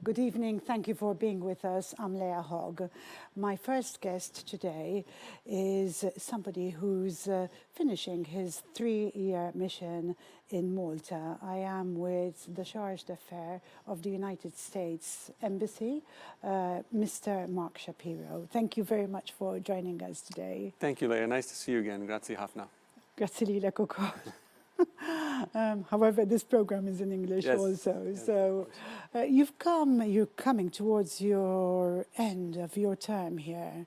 Good evening. Thank you for being with us. I'm Leah Hogg. My first guest today is somebody who's finishing his 3-year mission in Malta. I am with the Charge d'Affaires of the United States Embassy, Mr. Mark Schapiro. Thank you very much for joining us today. Thank you, Leah. Nice to see you again. Grazie Hafna. Grazie lilek ukoll. However, this program is in English also. Yes, so you're coming towards your end of your term here.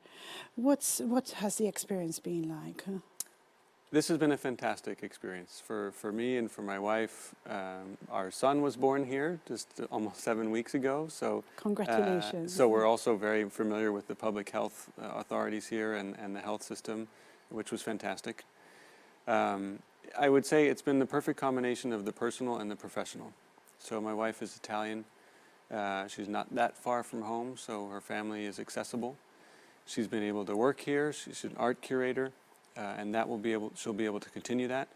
What has the experience been like? This has been a fantastic experience for me and for my wife. Our son was born here just almost 7 weeks ago. So congratulations. So we're also very familiar with the public health authorities here and the health system, which was fantastic. I would say it's been the perfect combination of the personal and the professional. So my wife is Italian. She's not that far from home, so her family is accessible. She's been able to work here. She's an art curator, and she'll be able to continue that.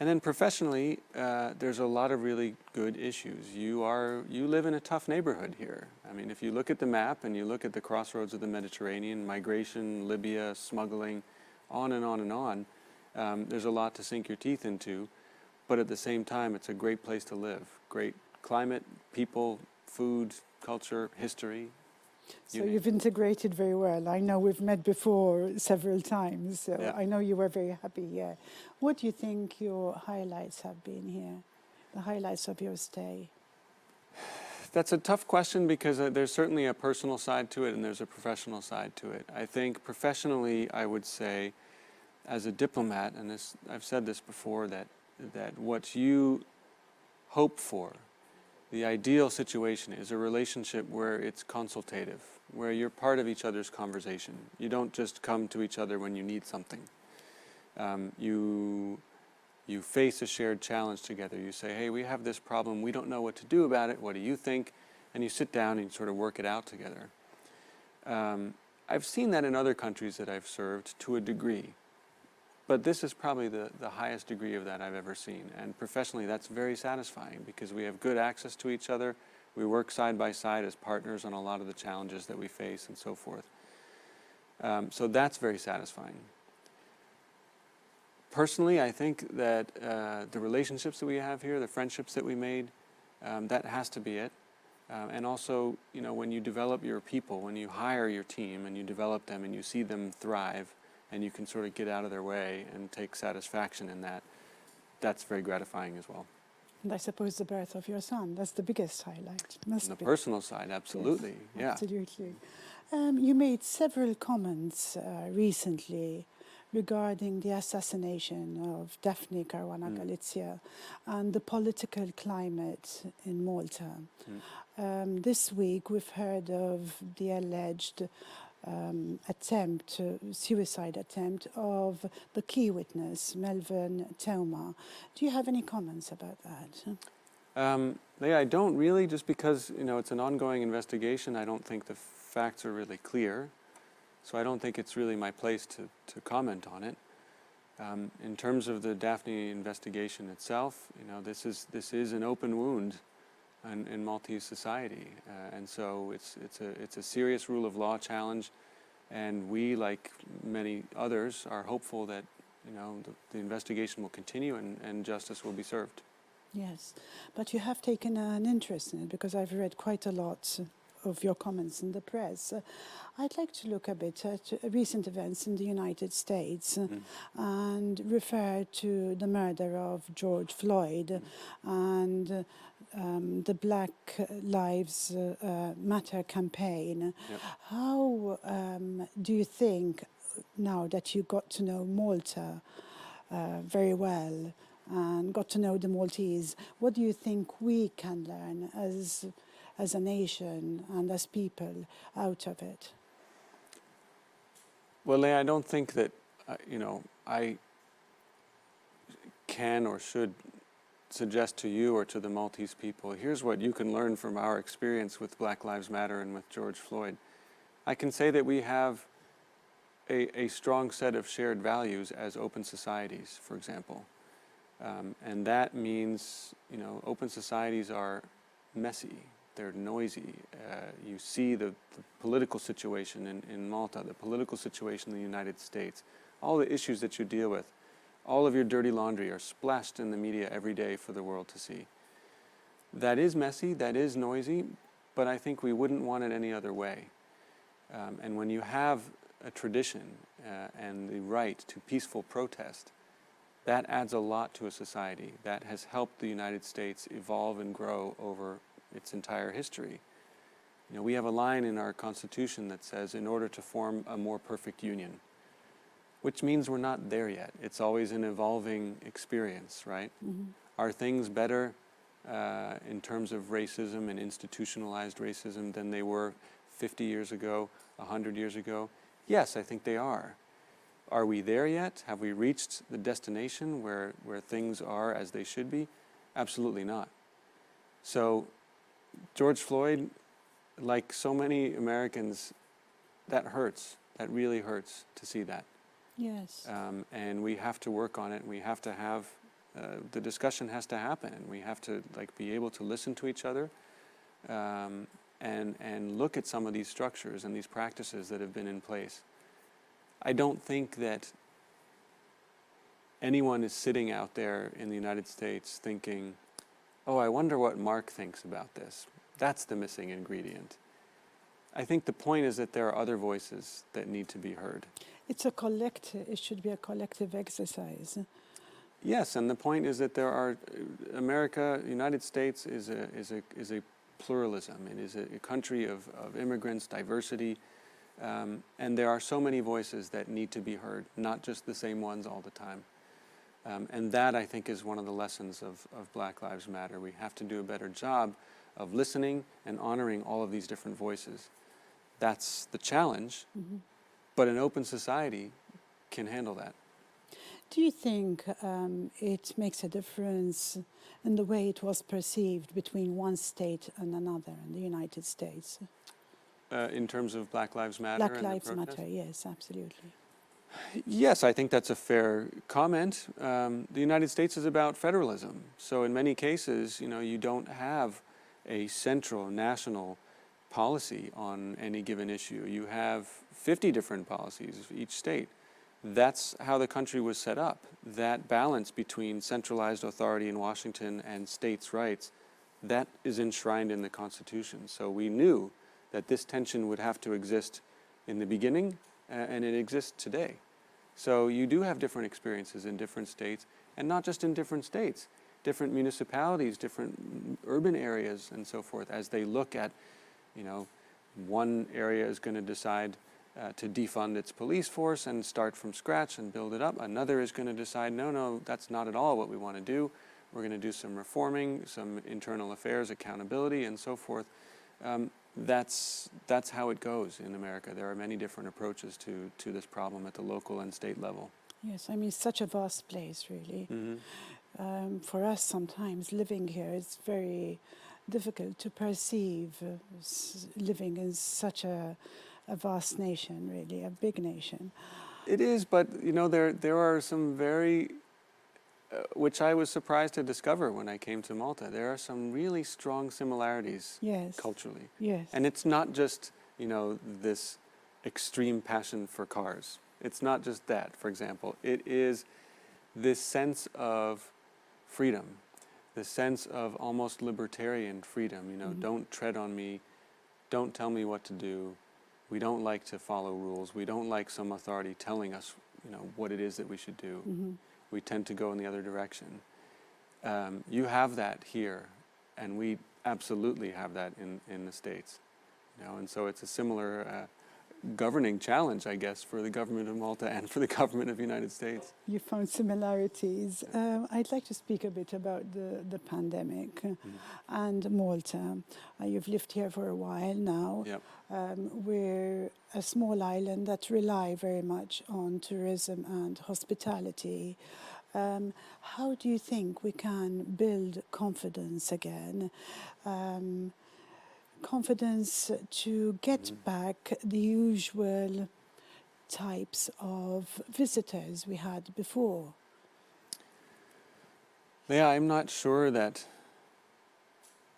And then professionally, there's a lot of really good issues. You live in a tough neighborhood here. I mean, if you look at the map and you look at the crossroads of the Mediterranean, migration, Libya, smuggling, on and on and on, there's a lot to sink your teeth into, but at the same time, it's a great place to live. Great climate, people, food, culture, history. So you've integrated very well. I know we've met before several times, so yeah. I know you were very happy here. What do you think your highlights have been here, the highlights of your stay? That's a tough question because there's certainly a personal side to it and there's a professional side to it. I think professionally, I would say, as a diplomat, and I've said this before, that what you hope for, the ideal situation is a relationship where it's consultative, where you're part of each other's conversation. You don't just come to each other when you need something. You face a shared challenge together. You say, hey, we have this problem. We don't know what to do about it. What do you think? And you sit down and sort of work it out together. I've seen that in other countries that I've served to a degree. But this is probably the highest degree of that I've ever seen. And professionally, that's very satisfying because we have good access to each other. We work side by side as partners on a lot of the challenges that we face and so forth. So that's very satisfying. Personally, I think that the relationships that we have here, the friendships that we made, that has to be it. And also, when you develop your people, when you hire your team and you develop them and you see them thrive, and you can sort of get out of their way and take satisfaction in that, that's very gratifying as well. And I suppose the birth of your son, that's the biggest highlight. On the personal side, absolutely. Yes, yeah. Absolutely. You made several comments recently regarding the assassination of Daphne Caruana-Galizia and the political climate in Malta. This week we've heard of the alleged suicide attempt of the key witness, Melvin Teuma. Do you have any comments about that? Yeah, I don't really, just because it's an ongoing investigation. I don't think the facts are really clear, so I don't think it's really my place to comment on it. In terms of the Daphne investigation itself, this is an open wound in Maltese society, and so it's a serious rule of law challenge, and we, like many others, are hopeful that the investigation will continue and justice will be served. Yes, but you have taken an interest in it because I've read quite a lot of your comments in the press. I'd like to look a bit at recent events in the United States and refer to the murder of George Floyd and the Black Lives Matter campaign. Yep. How do you think, now that you got to know Malta very well and got to know the Maltese, what do you think we can learn as a nation and as people out of it? Well, Leah, I don't think that I can or should suggest to you or to the Maltese people, here's what you can learn from our experience with Black Lives Matter and with George Floyd. I can say that we have a strong set of shared values as open societies, for example. And that means, open societies are messy. they're noisy. You see the political situation in Malta, the political situation in the United States, all the issues that you deal with, all of your dirty laundry are splashed in the media every day for the world to see. That is messy, that is noisy, but I think we wouldn't want it any other way. And when you have a tradition and the right to peaceful protest, that adds a lot to a society. That has helped the United States evolve and grow over its entire history. You know, we have a line in our Constitution that says, in order to form a more perfect union, which means we're not there yet. It's always an evolving experience, right? Mm-hmm. Are things better in terms of racism and institutionalized racism than they were 50 years ago, 100 years ago? Yes, I think they are. Are we there yet? Have we reached the destination where things are as they should be? Absolutely not. So George Floyd, like so many Americans, that hurts. That really hurts to see that. Yes. And we have to work on it. We have to have, the discussion has to happen, and we have to be able to listen to each other and look at some of these structures and these practices that have been in place. I don't think that anyone is sitting out there in the United States thinking, oh, I wonder what Mark thinks about this. That's the missing ingredient. I think the point is that there are other voices that need to be heard. It's a collective, it should be a collective exercise. Yes, and the point is that there are, United States is a pluralism. It is a country of immigrants, diversity, and there are so many voices that need to be heard, not just the same ones all the time. And that, I think, is one of the lessons of Black Lives Matter. We have to do a better job of listening and honoring all of these different voices. That's the challenge, Mm-hmm. but an open society can handle that. Do you think it makes a difference in the way it was perceived between one state and another in the United States? In terms of Black Lives Matter? Black and the Lives protest? Matter, yes, absolutely. Yes, I think that's a fair comment. The United States is about federalism. So in many cases, you don't have a central national policy on any given issue. You have 50 different policies for each state. That's how the country was set up. That balance between centralized authority in Washington and states' rights, that is enshrined in the Constitution. So we knew that this tension would have to exist in the beginning, and it exists today. So you do have different experiences in different states, and not just in different states, different municipalities, different urban areas, and so forth, as they look at, one area is going to decide to defund its police force and start from scratch and build it up. Another is going to decide, no, that's not at all what we want to do. We're going to do some reforming, some internal affairs, accountability, and so forth. That's how it goes in America. There are many different approaches to this problem at the local and state level. Yes, I mean, it's such a vast place, really. Mm-hmm. For us, sometimes living here, it's very difficult to perceive living in such a vast nation, really, a big nation. It is, but there are some very, which I was surprised to discover when I came to Malta. There are some really strong similarities, Yes. culturally. Yes. And it's not just, this extreme passion for cars. It's not just that, for example. It is this sense of freedom, the sense of almost libertarian freedom. Mm-hmm. Don't tread on me, don't tell me what to do. We don't like to follow rules. We don't like some authority telling us, what it is that we should do. Mm-hmm. We tend to go in the other direction. You have that here, and we absolutely have that in the States. And so it's a similar governing challenge, I guess, for the government of Malta and for the government of the United States. You found similarities. I'd like to speak a bit about the pandemic and Malta. You've lived here for a while now. Yep. We're a small island that rely very much on tourism and hospitality. How do you think we can build confidence again? Confidence to get back the usual types of visitors we had before? Yeah, I'm not sure that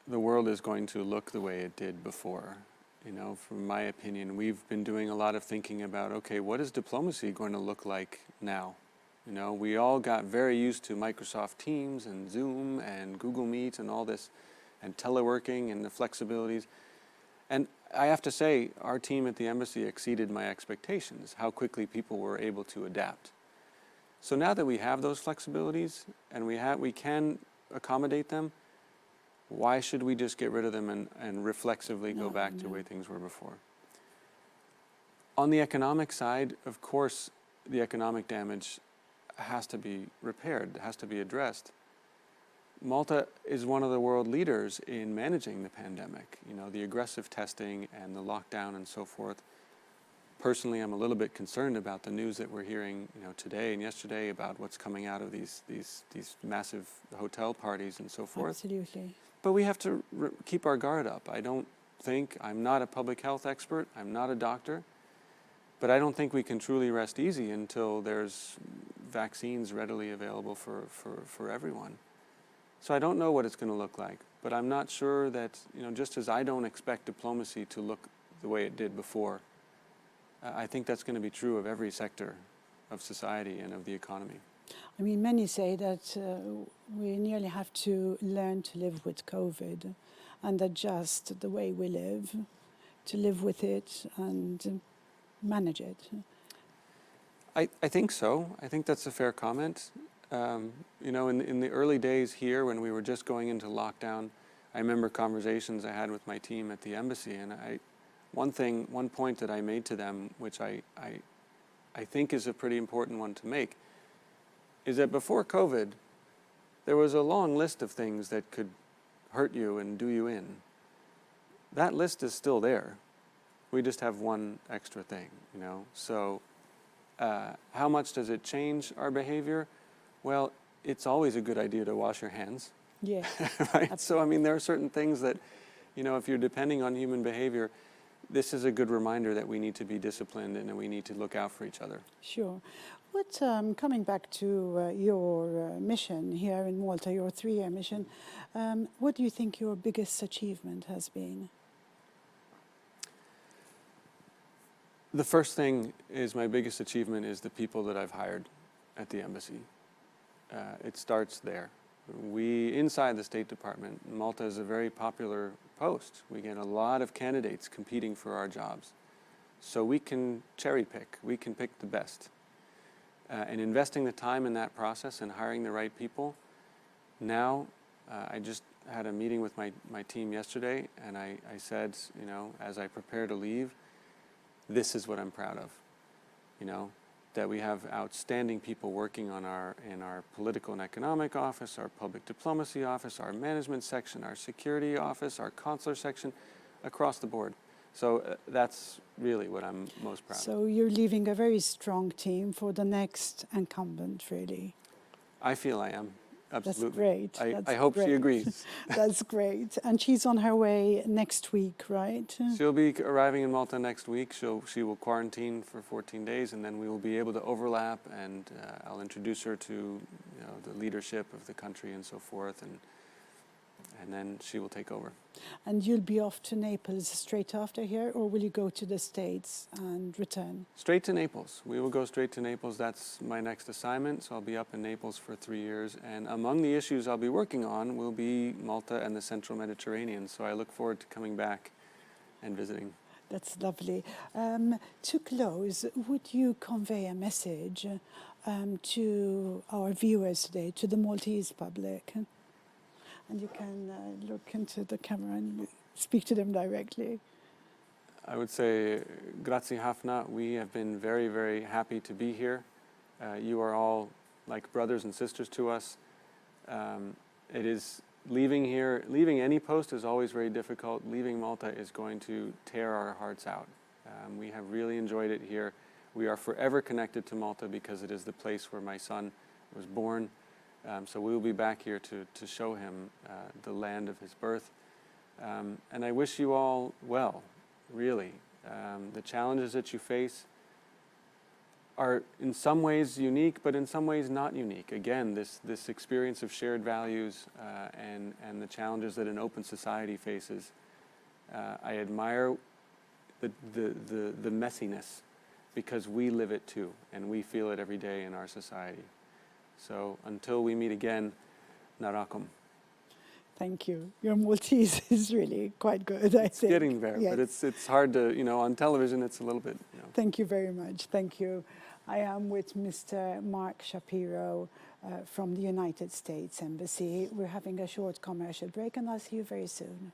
the world is going to look the way it did before. You know, from my opinion, we've been doing a lot of thinking about, okay, what is diplomacy going to look like now? You know, we all got very used to Microsoft Teams and Zoom and Google Meet and all this, and teleworking and the flexibilities. And I have to say, our team at the embassy exceeded my expectations, how quickly people were able to adapt. So now that we have those flexibilities and we can accommodate them, why should we just get rid of them and reflexively go back to the way things were before? On the economic side, of course, the economic damage has to be repaired, has to be addressed. Malta is one of the world leaders in managing the pandemic, you know, the aggressive testing and the lockdown and so forth. Personally, I'm a little bit concerned about the news that we're hearing, you know, today and yesterday about what's coming out of these massive hotel parties and so forth. Absolutely. But we have to keep our guard up. I'm not a public health expert, I'm not a doctor, but I don't think we can truly rest easy until there's vaccines readily available for everyone. So I don't know what it's going to look like, but I'm not sure that, you know, just as I don't expect diplomacy to look the way it did before, I think that's going to be true of every sector of society and of the economy. I mean, many say that we nearly have to learn to live with COVID and adjust the way we live, to live with it and manage it. I think so. I think that's a fair comment. You know, in the early days here, when we were just going into lockdown, I remember conversations I had with my team at the embassy, and one point that I made to them, which I think is a pretty important one to make, is that before COVID, there was a long list of things that could hurt you and do you in. That list is still there. We just have one extra thing, you know. So how much does it change our behavior? Well, it's always a good idea to wash your hands. Yeah. Right? Absolutely. So, I mean, there are certain things that, you know, if you're depending on human behavior, this is a good reminder that we need to be disciplined and that we need to look out for each other. Sure. What, coming back to your mission here in Malta, your 3-year mission, what do you think your biggest achievement has been? The first thing is my biggest achievement is the people that I've hired at the embassy. It starts there. Inside the State Department, Malta is a very popular post. We get a lot of candidates competing for our jobs. So we can cherry pick, we can pick the best. And investing the time in that process and hiring the right people, now I just had a meeting with my team yesterday, and I said, you know, as I prepare to leave, this is what I'm proud of, you know, that we have outstanding people working in our political and economic office, our public diplomacy office, our management section, our security office, our consular section, across the board. So that's really what I'm most proud of. So you're leaving a very strong team for the next incumbent, really. I feel I am. Absolutely. That's great. I hope great. she agrees. That's great. And she's on her way next week, right? She'll be arriving in Malta next week. She will quarantine for 14 days, and then we will be able to overlap, and I'll introduce her to, you know, the leadership of the country and so forth, and then she will take over. And you'll be off to Naples straight after here, or will you go to the States and return? Straight to Naples. We will go straight to Naples. That's my next assignment. So I'll be up in Naples for 3 years. And among the issues I'll be working on will be Malta and the Central Mediterranean. So I look forward to coming back and visiting. That's lovely. To close, would you convey a message to our viewers today, to the Maltese public? And you can look into the camera and speak to them directly. I would say, grazie Hafna. We have been very, very happy to be here. You are all like brothers and sisters to us. It is leaving any post is always very difficult. Leaving Malta is going to tear our hearts out. We have really enjoyed it here. We are forever connected to Malta because it is the place where my son was born. So we will be back here to show him the land of his birth. And I wish you all well, really. The challenges that you face, are in some ways unique, but in some ways not unique. Again, this experience of shared values and the challenges that an open society faces. I admire the messiness, because we live it too, and we feel it every day in our society. So until we meet again, narakum. Thank you. Your Maltese is really quite good, I think. It's getting there, Yes. but it's hard to, on television it's a little bit, Thank you very much. Thank you. I am with Mr. Mark Schapiro from the United States Embassy. We're having a short commercial break, and I'll see you very soon.